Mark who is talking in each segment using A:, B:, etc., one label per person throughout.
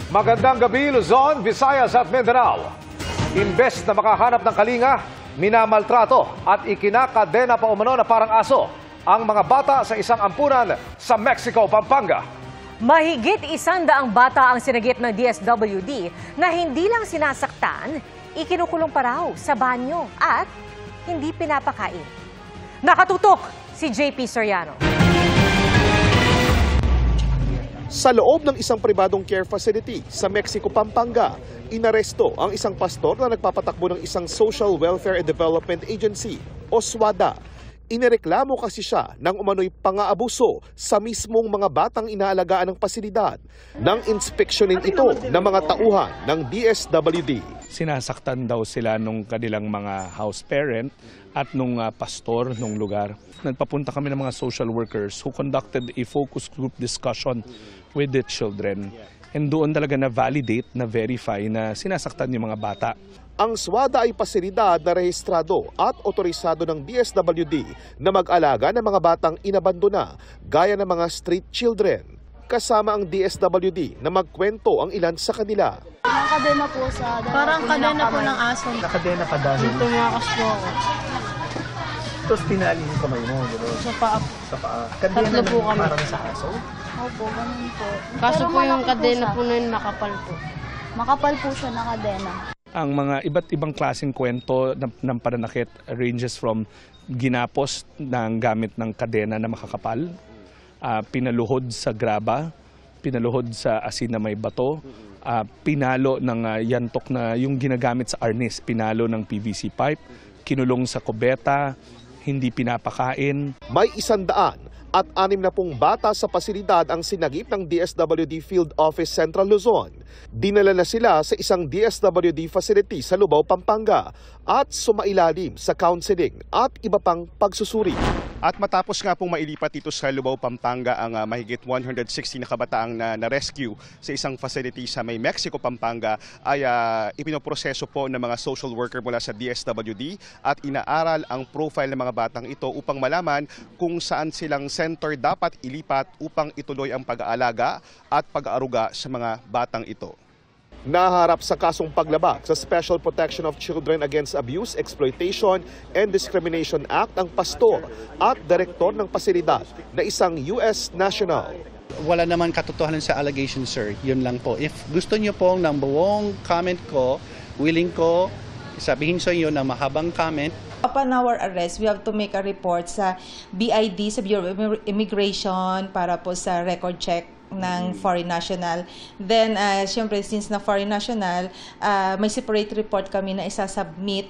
A: Magandang gabi, Luzon, Visayas at Mindanao. Imbes na makahanap ng kalinga, minamaltrato at ikinakadena pa umano na parang aso ang mga bata sa isang ampunan sa Mexico, Pampanga.
B: Mahigit 100 bata ang sinagip ng DSWD na hindi lang sinasaktan, ikinukulong pa raw sa banyo at hindi pinapakain. Nakatutok si JP Soriano.
C: Sa loob ng isang pribadong care facility sa Mexico, Pampanga, inaresto ang isang pastor na nagpapatakbo ng isang Social Welfare and Development Agency o SWADA. Inireklamo kasi siya ng umano'y pang-aabuso sa mismong mga batang inaalagaan ng pasilidad nang inspeksyonin ito ng mga tauhan ng DSWD.
D: Sinasaktan daw sila nung kanilang mga house parent at nung pastor nung lugar. Nagpapunta kami ng mga social workers who conducted a focus group discussion with the children. And doon talaga na-validate, na-verify na sinasaktan yung mga bata.
C: Ang SWADA ay pasilidad na rehistrado at otorisado ng DSWD na mag-alaga ng mga batang inabandona gaya ng mga street children. Kasama ang DSWD na magkwento ang ilan sa kanila.
E: Nakadena po sa...
F: Parang kadena po ng aso.
D: Nakadena ka dahil?
F: Tumakas po ako.
D: Tapos pinali yung kamay mo, gano'n?
F: Sa paa.
D: Sa paa.
F: Tatlo po kami.
D: Parang sa aso?
E: Opo, ganun po.
F: Kaso
E: Pero
F: po yung
E: malaki
F: kadena
E: siya.
F: po na yun makapal po.
E: Makapal po siya na kadena.
D: Ang mga iba't ibang klaseng kwento ng pananakit ranges from ginapos ng gamit ng kadena na makakapal, pinaluhod sa graba, pinaluhod sa asin na may bato, pinalo ng yantok na yung ginagamit sa arnis, pinalo ng PVC pipe, kinulong sa kubeta, hindi pinapakain.
C: May 100 at 60 bata sa pasilidad ang sinagip ng DSWD Field Office Central Luzon. Dinala na sila sa isang DSWD facility sa Lubao, Pampanga at sumailalim sa counseling at iba pang pagsusuri.
G: At matapos nga pong mailipat dito sa Lubao, Pampanga ang mahigit 160 na kabataang na-rescue sa isang facility sa may Mexico, Pampanga ay ipinoproseso po ng mga social worker mula sa DSWD at inaaral ang profile ng mga batang ito upang malaman kung saan silang center dapat ilipat upang ituloy ang pag-aalaga at pag-aaruga sa mga batang ito.
C: Naharap sa kasong paglabag sa Special Protection of Children Against Abuse, Exploitation and Discrimination Act ang pastor at direktor ng pasilidad na isang US national.
H: Wala naman katotohanan sa allegation, sir. Yun lang po. If gusto niyo pong ng buong comment ko, willing ko sabihin sa inyo na mahabang comment.
I: Upon our arrest, we have to make a report sa BID, sa Bureau of Immigration, para po sa record check ng foreign national. Then, syempre, since na foreign national, may separate report kami na isasubmit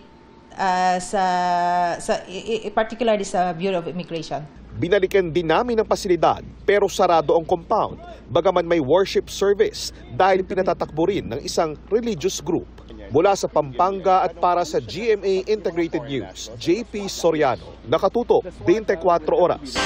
I: particularly sa Bureau of Immigration.
C: Binalikan din namin ang pasilidad pero sarado ang compound, bagaman may worship service dahil pinatatakbo rin ng isang religious group. Mula sa Pampanga at para sa GMA Integrated News, JP Soriano, nakatutok 24 oras.